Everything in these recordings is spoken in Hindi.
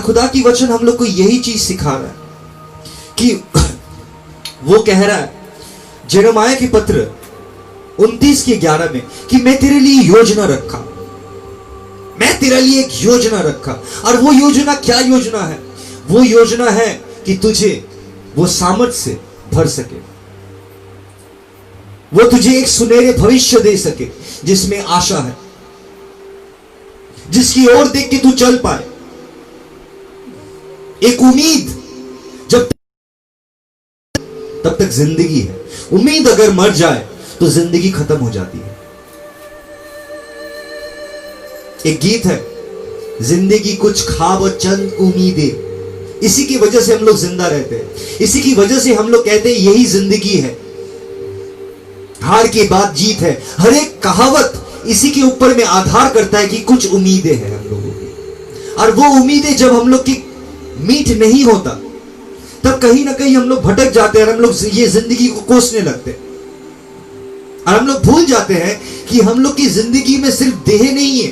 और खुदा की वचन हम लोग को यही चीज सिखा रहा है कि वो कह रहा है यिर्मयाह के पत्र 29:11 में कि मैं तेरे लिए योजना रखा, मैं तेरे लिए एक योजना रखा। और वो योजना क्या योजना है? वो योजना है कि तुझे वो सामर्थ से भर सके, वो तुझे एक सुनहरे भविष्य दे सके जिसमें आशा है, जिसकी ओर देख के तू चल पाए। एक उम्मीद, जब तब तक जिंदगी है। उम्मीद अगर मर जाए तो जिंदगी खत्म हो जाती है। एक गीत है, जिंदगी कुछ ख्वाब और चंद उम्मीदें, इसी की वजह से हम लोग जिंदा रहते हैं, इसी की वजह से हम लोग कहते हैं यही जिंदगी है, हार के बाद जीत है। हर एक कहावत इसी के ऊपर में आधार करता है कि कुछ उम्मीदें हैं हम लोगों की। और वो उम्मीदें जब हम लोग की मीट नहीं होता तब कहीं ना कहीं हम लोग भटक जाते हैं और हम लोग ये जिंदगी को कोसने लगते हैं। और हम लोग भूल जाते हैं कि हम लोग की जिंदगी में सिर्फ देह नहीं है,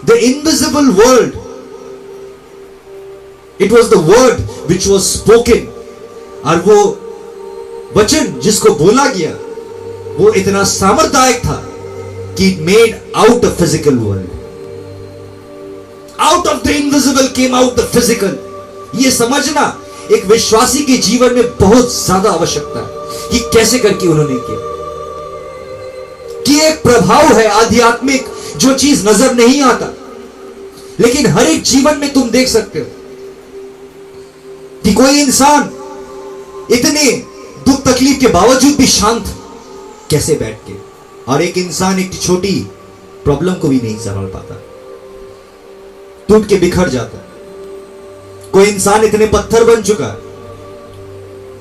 the invisible world, it was the word which was spoken. और वो वचन जिसको बोला गया वो इतना सामर्थदायक था कि it made out the physical world, out of the invisible came out the physical. ये समझना एक विश्वासी के जीवन में बहुत ज्यादा आवश्यकता है कि कैसे करके उन्होंने किया, कि एक प्रभाव है आध्यात्मिक जो चीज नजर नहीं आता, लेकिन हर एक जीवन में तुम देख सकते हो कि कोई इंसान इतने दुख तकलीफ के बावजूद भी शांत कैसे बैठ के, और एक इंसान एक छोटी प्रॉब्लम को भी नहीं संभाल पाता, टूट के बिखर जाता। कोई इंसान इतने पत्थर बन चुका है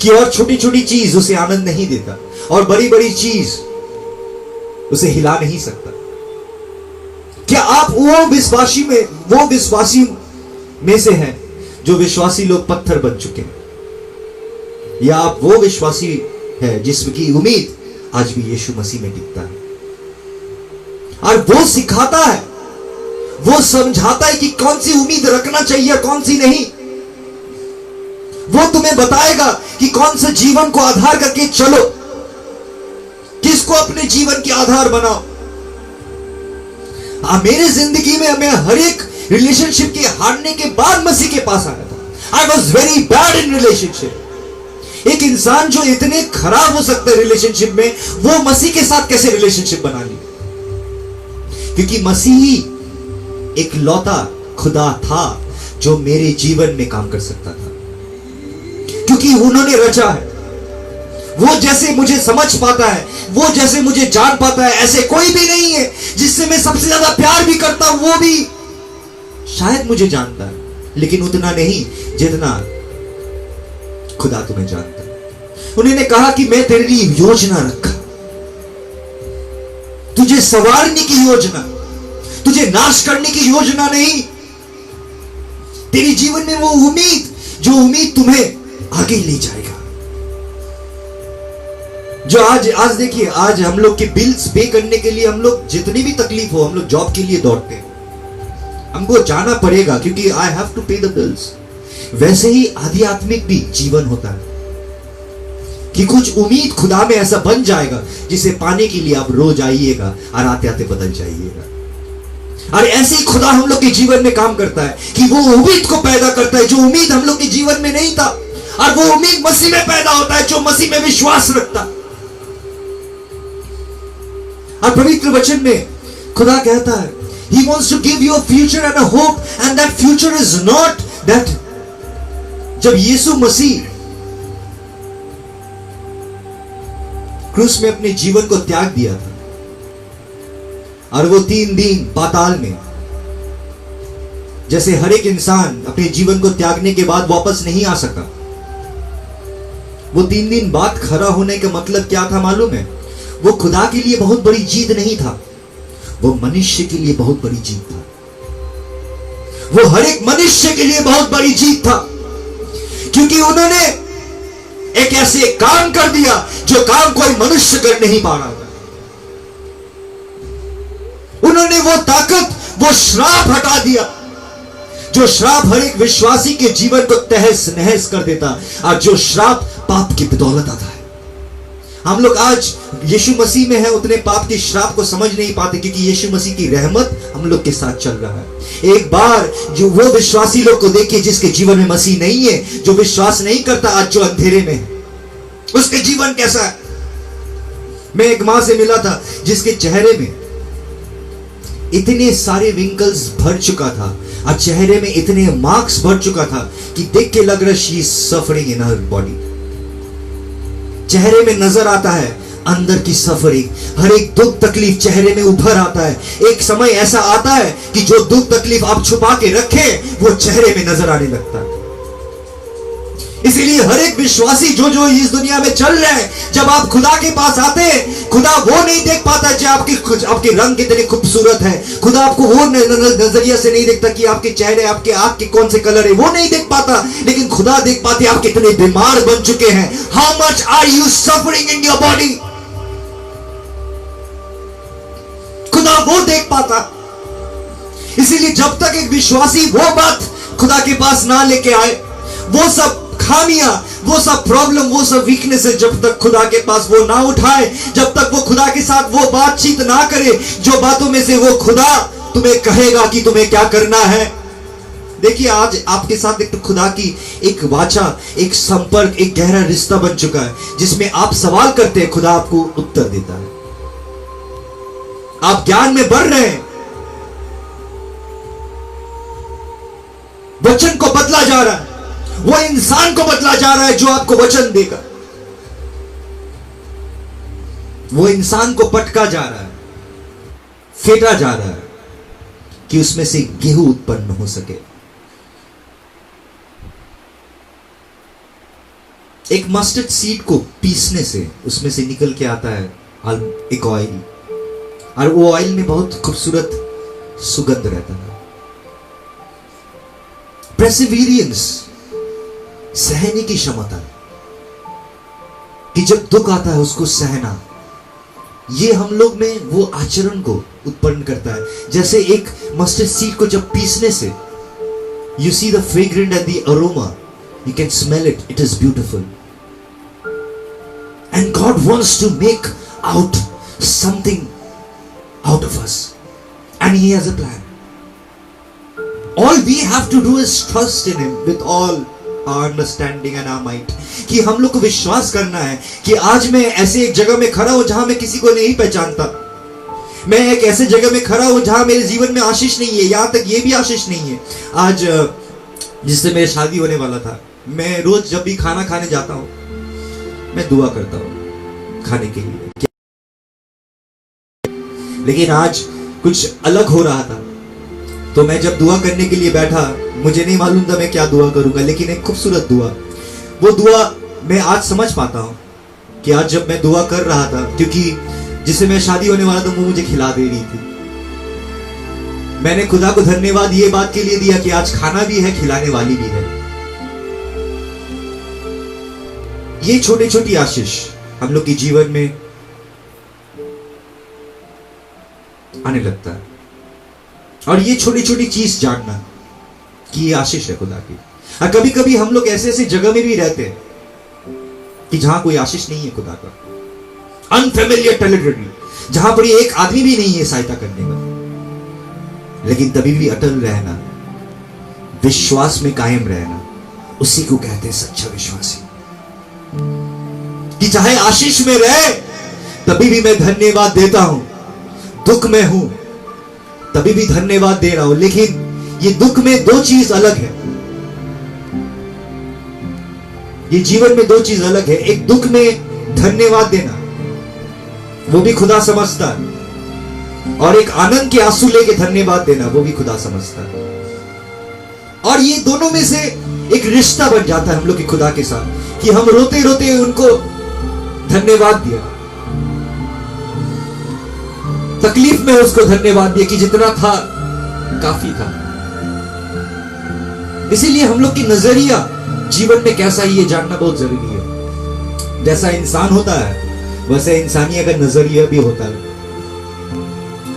कि और छोटी छोटी चीज उसे आनंद नहीं देता और बड़ी बड़ी चीज उसे हिला नहीं सकता। क्या आप वो विश्वासी में से हैं जो विश्वासी लोग पत्थर बन चुके हैं, या आप वो विश्वासी है जिसकी उम्मीद आज भी यीशु मसीह में टिकता है? और वो सिखाता है, वो समझाता है कि कौन सी उम्मीद रखना चाहिए कौन सी नहीं। वो तुम्हें बताएगा कि कौन से जीवन को आधार करके चलो, किसको अपने जीवन के आधार बनाओ। मेरे जिंदगी में मैं हर एक रिलेशनशिप के हारने के बाद मसीह के पास आया था। I was very bad in relationship. एक इंसान जो इतने खराब हो सकते हैं रिलेशनशिप में, वो मसीह के साथ कैसे रिलेशनशिप बना ली? क्योंकि मसीही एक लौता खुदा था जो मेरे जीवन में काम कर सकता था, क्योंकि उन्होंने रचा है। वो जैसे मुझे समझ पाता है, वो जैसे मुझे जान पाता है, ऐसे कोई भी नहीं है। जिससे मैं सबसे ज्यादा प्यार भी करता हूं वो भी शायद मुझे जानता है, लेकिन उतना नहीं जितना खुदा तुम्हें जानता है। उन्होंने कहा कि मैं तेरे लिए योजना रखा, तुझे संवारने की योजना, तुझे नाश करने की योजना नहीं। तेरे जीवन में वो उम्मीद, जो उम्मीद तुम्हें आगे ले जाएगा। जो आज देखिए, आज हम लोग के बिल्स पे करने के लिए हम लोग जितनी भी तकलीफ हो, हम लोग जॉब के लिए दौड़ते हैं, हमको जाना पड़ेगा क्योंकि आई हैव टू पे द बिल्स। वैसे ही आध्यात्मिक भी जीवन होता है कि कुछ उम्मीद खुदा में ऐसा बन जाएगा जिसे पाने के लिए आप रोज आइएगा और आते आते बदल जाइएगा। और ऐसे ही खुदा हम लोग के जीवन में काम करता है कि वो उम्मीद को पैदा करता है जो उम्मीद हम लोग के जीवन में नहीं था, और वो उम्मीद मसीह में पैदा होता है जो मसीह में विश्वास रखता। और पवित्र वचन में खुदा कहता है He wants to give you a future and a hope, and that future is not that जब यीशु मसीह क्रूस में अपने जीवन को त्याग दिया था और वो 3 दिन पाताल में, जैसे हर एक इंसान अपने जीवन को त्यागने के बाद वापस नहीं आ सका, वो 3 दिन बाद खड़ा होने का मतलब क्या था मालूम है? वो खुदा के लिए बहुत बड़ी जीत नहीं था, वो मनुष्य के लिए बहुत बड़ी जीत था। वो हर एक मनुष्य के लिए बहुत बड़ी जीत था, क्योंकि उन्होंने एक ऐसे काम कर दिया जो काम कोई मनुष्य कर नहीं पा रहा था। उन्होंने वो ताकत, वो श्राप हटा दिया जो श्राप हर एक विश्वासी के जीवन को तहस नहस कर देता, और जो श्राप पाप की बदौलत आता है। हम लोग आज यीशु मसीह में है, उतने पाप के श्राप को समझ नहीं पाते, क्योंकि यीशु मसीह की रहमत हम लोग के साथ चल रहा है। एक बार जो वो विश्वासी लोग को देखिए जिसके जीवन में मसीह नहीं है, जो विश्वास नहीं करता, आज जो अंधेरे में है, उसके जीवन कैसा है। मैं एक मां से मिला था जिसके चेहरे में इतने सारे विंकल्स भर चुका था और चेहरे में इतने मार्क्स भर चुका था कि देख के लग रहा she is suffering in her body. चेहरे में नजर आता है अंदर की सफरिंग, हर एक दुख तकलीफ चेहरे में उभर आता है। एक समय ऐसा आता है कि जो दुख तकलीफ आप छुपा के रखे वो चेहरे में नजर आने लगता है। इसीलिए हर एक विश्वासी जो इस दुनिया में चल रहे हैं, जब आप खुदा के पास आते हैं, खुदा वो नहीं देख पाता जो आपके रंग कितने खूबसूरत है। खुदा आपको वो नजरिया से नहीं देखता कि आपके चेहरे, आपके आंख के कौन से कलर है, वो नहीं देख पाता। लेकिन खुदा देख पाते आप कितने बीमार बन चुके हैं। How much are you suffering in your body, खुदा वो देख पाता। इसीलिए जब तक एक विश्वासी वो बात खुदा के पास ना लेके आए, वो सब खामियां, वो सब प्रॉब्लम, वो सब वीकनेस है, जब तक खुदा के पास वो ना उठाए, जब तक वो खुदा के साथ वो बातचीत ना करे जो बातों में से वो खुदा तुम्हें कहेगा कि तुम्हें क्या करना है। देखिए आज आपके साथ एक तो खुदा की एक वाचा, एक संपर्क, एक गहरा रिश्ता बन चुका है, जिसमें आप सवाल करते हैं, खुदा आपको उत्तर देता है। आप ज्ञान में बढ़ रहे हैं, वचन को बदला जा रहा है, वो इंसान को बदला जा रहा है जो आपको वचन देगा। वो इंसान को पटका जा रहा है, फेंटा जा रहा है कि उसमें से गेहूं उत्पन्न हो सके। एक मस्टर्ड सीड को पीसने से उसमें से निकल के आता है एक ऑयल, और वो ऑयल में बहुत खूबसूरत सुगंध रहता है। परसिवियरेंस, सहने की क्षमता, कि जब दुख आता है उसको सहना, ये हम लोग में वो आचरण को उत्पन्न करता है। जैसे एक मस्टर्ड सीड को जब पीसने से you see the fragrant and the aroma, you can smell it, it is beautiful. And God wants to make out something out of us, and he has a plan. All we have to do is trust in him with all our understanding and our might। कि हम लोग को विश्वास करना है कि आज मैं ऐसे एक जगह में खड़ा हूं जहां मैं किसी को नहीं पहचानता। मैं एक ऐसे जगह में खड़ा हूं जहां मेरे जीवन में आशीष नहीं है, यहां तक ये भी आशीष नहीं है। आज जिससे मेरी शादी होने वाला था, मैं रोज जब भी खाना खाने जाता हूं, मैं दुआ करता हूं खाने के लिए। लेकिन आज कुछ अलग हो रहा था, तो मैं जब दुआ करने के लिए बैठा, मुझे नहीं मालूम था मैं क्या दुआ करूंगा, लेकिन एक खूबसूरत दुआ, वो दुआ मैं आज समझ पाता हूं कि आज जब मैं दुआ कर रहा था, क्योंकि जिससे मैं शादी होने वाला था वो मुझे खिला दे रही थी। मैंने खुदा को धन्यवाद ये बात के लिए दिया कि आज खाना भी है, खिलाने वाली भी है। ये छोटी छोटी आशीष हम लोग के जीवन में आने लगता है, और ये छोटी छोटी चीज जानना कि ये आशीष है खुदा की। और कभी कभी हम लोग ऐसे ऐसे जगह में भी रहते हैं कि जहां कोई आशीष नहीं है खुदा का, अनफेमिलियर टेरिटरी, जहां पर एक आदमी भी नहीं है सहायता करने का, लेकिन तभी भी अटल रहना, विश्वास में कायम रहना, उसी को कहते हैं सच्चा विश्वासी। कि चाहे आशीष में रहे तभी भी मैं धन्यवाद देता हूं, दुख में हूं तभी भी धन्यवाद दे रहा हूं। लेकिन ये दुख में दो चीज अलग है, ये जीवन में दो चीज अलग है। एक दुख में धन्यवाद देना, वो भी खुदा समझता है, और एक आनंद के आंसू लेके धन्यवाद देना, वो भी खुदा समझता है। और ये दोनों में से एक रिश्ता बन जाता है हम लोग के खुदा के साथ, कि हम रोते रोते उनको धन्यवाद दिया, तकलीफ में उसको धन्यवाद दिया कि जितना था काफी था। इसीलिए हम लोग की नजरिया जीवन में कैसा है ये जानना बहुत जरूरी है। जैसा इंसान होता है वैसे इंसानियत का नजरिया भी होता है।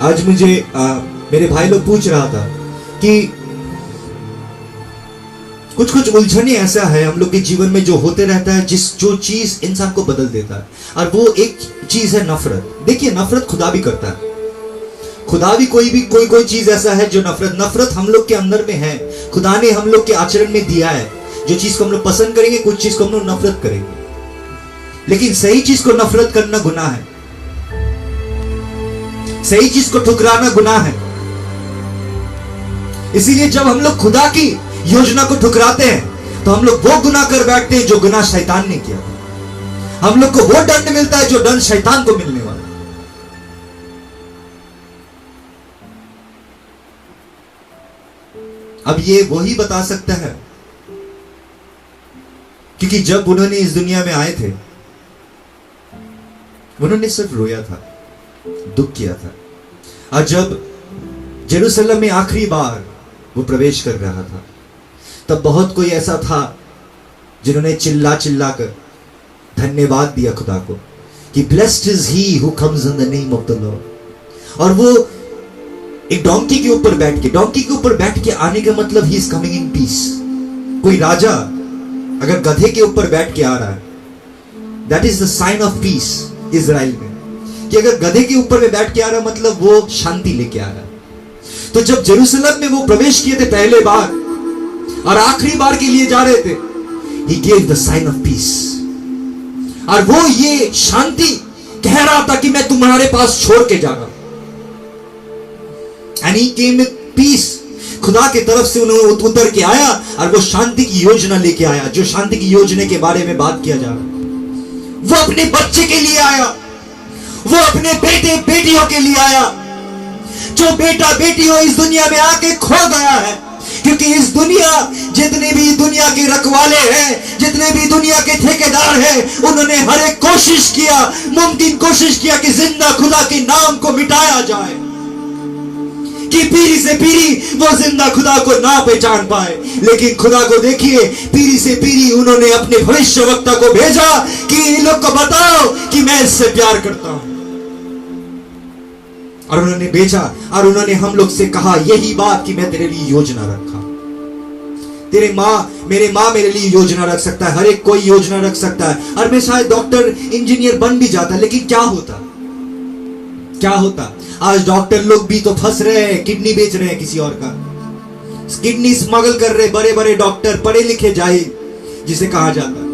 आज मुझे मेरे भाई लोग पूछ रहा था कि कुछ कुछ उलझने ऐसा है हम लोग के जीवन में जो होते रहता है, जो चीज इंसान को बदल देता है, और वो एक चीज है नफरत। देखिए, नफरत खुदा भी करता है। खुदा भी कोई चीज ऐसा है जो नफरत हम लोग के अंदर में है। खुदा ने हम लोग के आचरण में दिया है। जो चीज को हम लोग पसंद करेंगे, कुछ चीज को हम लोग नफरत करेंगे, लेकिन सही चीज को नफरत करना गुनाह है। सही चीज को ठुकराना गुनाह है। इसीलिए जब हम लोग खुदा की योजना को ठुकराते हैं तो हम लोग वो गुनाह कर बैठते हैं जो गुनाह शैतान ने किया था। हम लोग को वो दंड मिलता है जो दंड शैतान को मिलने वाला। अब ये वही बता सकता है, क्योंकि जब उन्होंने इस दुनिया में आए थे, उन्होंने सिर्फ रोया था, दुख किया था। और जब जेरूसलम में आखिरी बार वो प्रवेश कर रहा था, तब बहुत कोई ऐसा था जिन्होंने चिल्ला चिल्ला कर धन्यवाद दिया खुदा को कि blessed is he who comes in the name of the Lord. और वो एक डोंकी के ऊपर बैठ के आने का मतलब he is coming in peace. कोई राजा अगर गधे के ऊपर बैठ के आ रहा है, that is the sign of peace Israel में, कि अगर गधे के ऊपर में बैठ के आ रहा है मतलब वो शांति लेके आ रहा है। तो जब जेरूसलम में वो प्रवेश किए थे पहले बार और आखिरी बार के लिए जा रहे थे, he gave the sign of peace। और वो ये शांति कह रहा था कि मैं तुम्हारे पास छोड़ के जा रहा हूं। And he came with peace। खुदा की तरफ से उन्होंने उतर के आया और वो शांति की योजना लेके आया। जो शांति की योजना के बारे में बात किया जा रहा है, वो अपने बच्चे के लिए आया, वो अपने बेटे बेटियों के लिए आया। जो बेटा बेटियों इस दुनिया में आके खो गया है, क्योंकि इस दुनिया, जितने भी दुनिया के रखवाले हैं, जितने भी दुनिया के ठेकेदार हैं, उन्होंने हर एक कोशिश किया, मुमकिन कोशिश किया कि जिंदा खुदा के नाम को मिटाया जाए, कि पीढ़ी से पीढ़ी वो जिंदा खुदा को ना पहचान पाए। लेकिन खुदा को देखिए, पीढ़ी से पीढ़ी उन्होंने अपने भविष्यवक्ता को भेजा कि इन लोग को बताओ कि मैं इससे प्यार करता हूं। और उन्होंने भेजा और उन्होंने हम लोग से कहा यही बात कि मैं तेरे लिए योजना रखा। मेरे माँ मेरे लिए योजना रख सकता है, हर एक कोई योजना रख सकता है, और मैं शायद डॉक्टर इंजीनियर बन भी जाता, लेकिन क्या होता आज डॉक्टर लोग भी तो फंस रहे हैं, किडनी बेच रहे हैं किसी और का, किडनी स्मगल कर रहे बड़े बड़े डॉक्टर, पढ़े लिखे जाहिल जिसे कहा जाता है।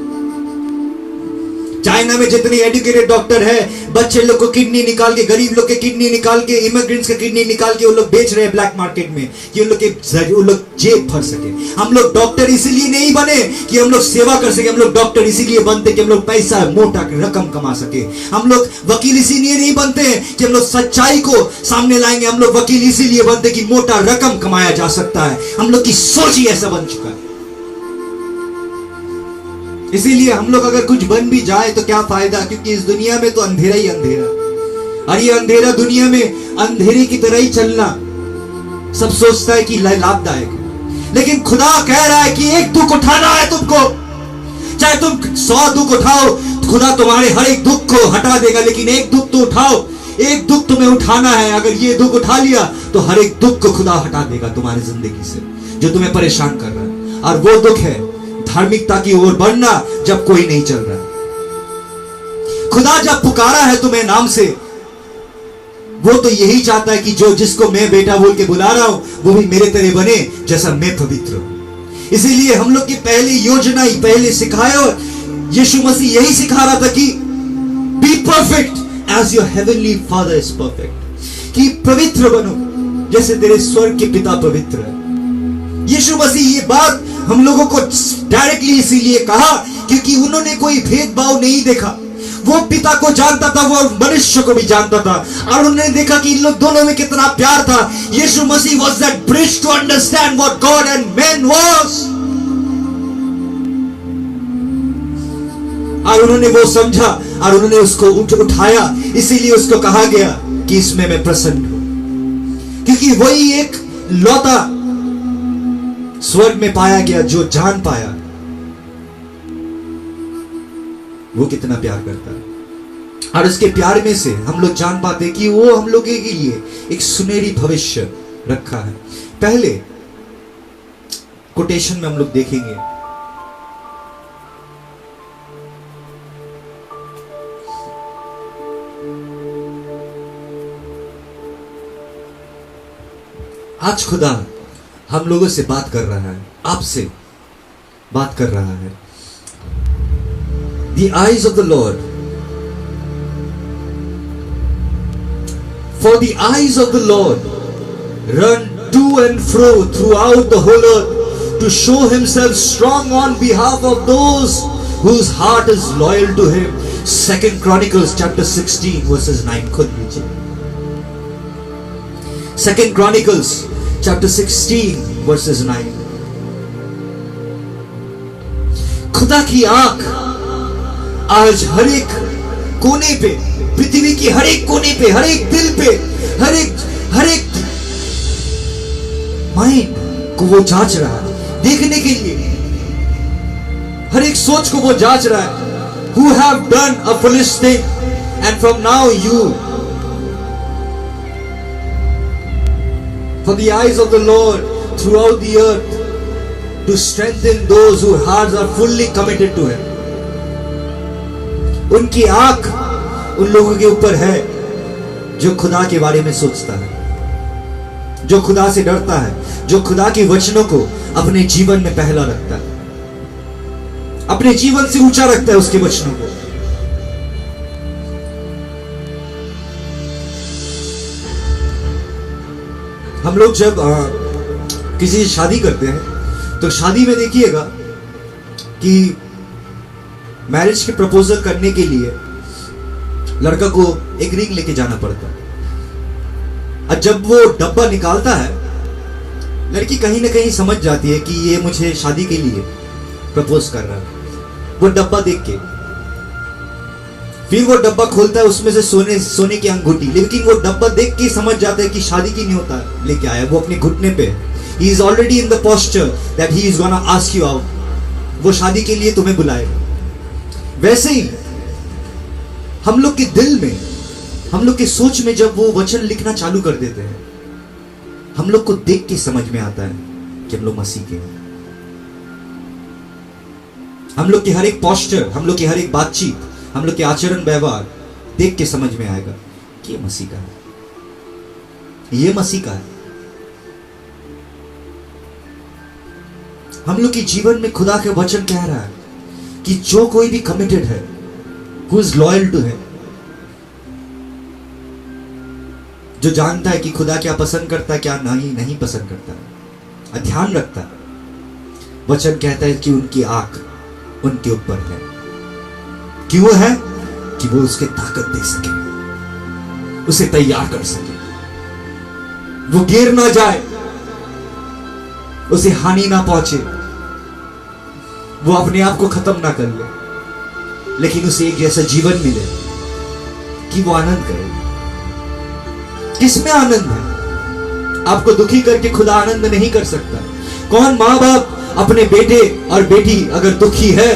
चाइना में जितने एजुकेटेड डॉक्टर है, बच्चे लोग को किडनी निकाल के, गरीब लोग के किडनी निकाल के, इमिग्रेंट्स के किडनी निकाल के वो लोग बेच रहे हैं ब्लैक मार्केट में, कि उन लोग जेब भर सके। हम लोग डॉक्टर इसीलिए नहीं बने कि हम लोग सेवा कर सके, हम लोग डॉक्टर इसीलिए बनते कि हम लोग पैसा मोटा रकम कमा सके। हम लोग वकील इसीलिए नहीं बनते कि हम लोग सच्चाई को सामने लाएंगे, हम लोग वकील इसीलिए बनते कि मोटा रकम कमाया जा सकता है। हम लोग की सोच ही ऐसा बन चुका है। इसीलिए हम लोग अगर कुछ बन भी जाए तो क्या फायदा, क्योंकि इस दुनिया में तो अंधेरा ही अंधेरा, और ये अंधेरा दुनिया में अंधेरे की तरह ही चलना सब सोचता है कि लाभदायक है। लेकिन खुदा कह रहा है कि एक दुख उठाना है तुमको, चाहे तुम 100 दुख उठाओ, खुदा तुम्हारे हर एक दुख को हटा देगा, लेकिन एक दुख तो उठाओ, एक दुख तुम्हें उठाना है। अगर ये दुख उठा लिया तो हर एक दुख को खुदा हटा देगा तुम्हारी जिंदगी से, जो तुम्हें परेशान कर रहा है। और वो दुख है धार्मिकता की ओर बढ़ना, जब कोई नहीं चल रहा। खुदा जब पुकारा है तुम्हें नाम से, वो तो यही चाहता है कि जो जिसको मैं बेटा बोल के बुला रहा हूं, वो भी मेरे तरह बने जैसा मैं पवित्र हूं। इसीलिए हम लोग की पहली योजना ही पहले सिखाया, और यीशु मसीह यही सिखा रहा था कि be perfect as your heavenly father is perfect, कि पवित्र बनो जैसे तेरे स्वर्ग के पिता पवित्र है। यीशु मसीह ये बात हम लोगों को डायरेक्टली इसीलिए कहा क्योंकि उन्होंने कोई भेदभाव नहीं देखा। वो पिता को जानता था, वो मनुष्य को भी जानता था, और उन्होंने देखा कि इन लोग दोनों में कितना प्यार था। यीशु मसीह was that bridge to understand what God and man was. और उन्होंने वो समझा और उन्होंने उसको उठाया, इसीलिए उसको कहा गया कि इसमें मैं प्रसन्न हूं, क्योंकि वही एक लौता स्वर्ग में पाया गया जो जान पाया वो कितना प्यार करता है। और उसके प्यार में से हम लोग जान पाते कि वो हम लोगों के लिए एक सुनहरी भविष्य रखा है। पहले कोटेशन में हम लोग देखेंगे। आज खुदा हम लोगों से बात कर रहा है, आपसे बात कर रहा है। The eyes of the Lord, for the eyes of the Lord run to and fro throughout the whole earth to show himself strong on behalf of those whose heart is loyal to him. 2 Chronicles chapter 16 verses 9 खुद लीजिए। 2 Chronicles chapter 16 verses 9। खुदा की आंख आज हर एक कोने पे, पृथ्वी की हर एक कोने पे, हर एक दिल पे, हर एक माइंड को वो जांच रहा है देखने के लिए, हर एक सोच को वो जांच रहा है। Who have done a foolish thing and from now you, for the eyes of the Lord throughout the earth to strengthen those whose hearts are fully committed to him। उनकी आंख उन लोगों के ऊपर है जो खुदा के बारे में सोचता है, जो खुदा से डरता है, जो खुदा के वचनों को अपने जीवन में पहला रखता है, अपने जीवन से ऊंचा रखता है उसके वचनों को। हम लोग जब किसी से शादी करते हैं तो शादी में देखिएगा कि मैरिज के प्रपोजल करने के लिए लड़का को एक रिंग लेके जाना पड़ता है। और जब वो डब्बा निकालता है, लड़की कहीं ना कहीं समझ जाती है कि ये मुझे शादी के लिए प्रपोज कर रहा है। वो डब्बा देख के फिर वो डब्बा खोलता है, उसमें से सोने की अंगूठी, लेकिन वो डब्बा देख के समझ जाता है कि शादी की नहीं होता लेके आया। वो अपने घुटने पे, he is already in the posture that he is gonna ask you out, वो शादी के लिए तुम्हें बुलाएगा। वैसे ही हम लोग के दिल में, हम लोग के सोच में जब वो वचन लिखना चालू कर देते हैं, हम लोग को देख के समझ में आता है कि हम लोग मसीह के हैं। हम लोग की हर एक पोस्चर, हम लोग की हर एक बातचीत, हम लोग के आचरण व्यवहार देख के समझ में आएगा कि ये मसीह का है, ये मसीह का है। हम लोग के जीवन में खुदा के वचन कह रहा है कि जो कोई भी कमिटेड है, हु इज लॉयल टू है, जो जानता है कि खुदा क्या पसंद करता है, क्या नहीं पसंद करता है, ध्यान रखता है, वचन कहता है कि उनकी आंख उनके ऊपर है। क्यों है? कि वो उसके ताकत दे सके, उसे तैयार कर सके, वो गिर ना जाए, उसे हानि ना पहुंचे, वो अपने आप को खत्म ना कर ले, लेकिन उसे एक ऐसा जीवन मिले कि वो आनंद करे। किसमें आनंद है? आपको दुखी करके खुदा आनंद नहीं कर सकता। कौन माँ बाप अपने बेटे और बेटी अगर दुखी है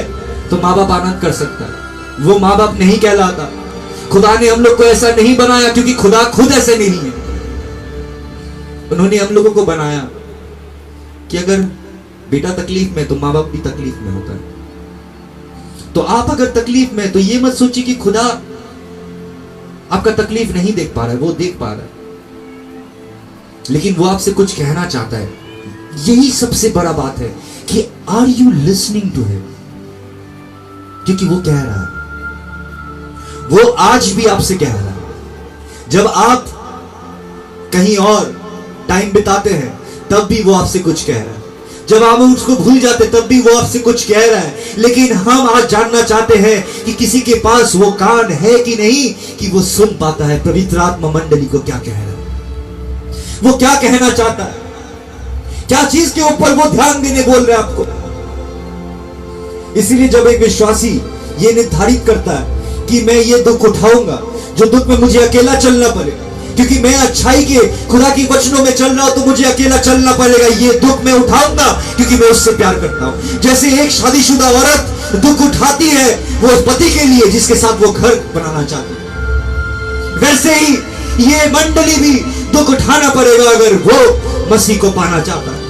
तो माँ बाप आनंद कर सकता है? वो माँ बाप नहीं कहलाता। खुदा ने हम लोग को ऐसा नहीं बनाया, क्योंकि खुदा खुद ऐसे नहीं है। उन्होंने हम लोगों को बनाया कि अगर बेटा तकलीफ में तो माँ बाप भी तकलीफ में होता है। तो आप अगर तकलीफ में, तो ये मत सोचिए कि खुदा आपका तकलीफ नहीं देख पा रहा है, वो देख पा रहा है, लेकिन वो आपसे कुछ कहना चाहता है। यही सबसे बड़ा बात है कि are you listening to him? क्योंकि वो कह रहा है, वो आज भी आपसे कह रहा है। जब आप कहीं और टाइम बिताते हैं तब भी वो आपसे कुछ कह रहा है, जब आप उसको भूल जाते तब भी वो आपसे कुछ कह रहा है। लेकिन हम आज जानना चाहते हैं कि किसी के पास वो कान है कि नहीं, कि वो सुन पाता है पवित्र आत्मा मंडली को क्या कह रहा है, वो क्या कहना चाहता है, क्या चीज के ऊपर वो ध्यान देने बोल रहा है आपको। इसीलिए जब एक विश्वासी ये निर्धारित करता है कि मैं ये दुख उठाऊंगा, जो दुख में मुझे अकेला चलना पड़े, क्योंकि मैं अच्छाई के खुदा की वचनों में चल रहा हूं, तो मुझे अकेला चलना पड़ेगा, ये दुख मैं उठाऊंगा क्योंकि मैं उससे प्यार करता हूं। जैसे एक शादीशुदा औरत दुख उठाती है वो पति के लिए जिसके साथ वो घर बनाना चाहती है, वैसे ही ये मंडली भी दुख उठाना पड़ेगा अगर वो मसीह को पाना चाहता है।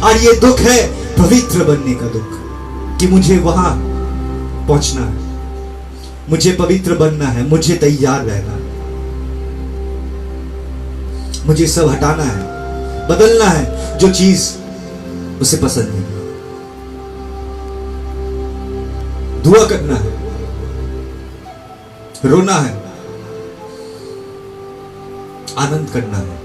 और ये दुख है पवित्र बनने का दुख, कि मुझे वहां पहुंचना है, मुझे पवित्र बनना है, मुझे तैयार रहना है, मुझे सब हटाना है, बदलना है जो चीज उसे पसंद नहीं, दुआ करना है, रोना है, आनंद करना है।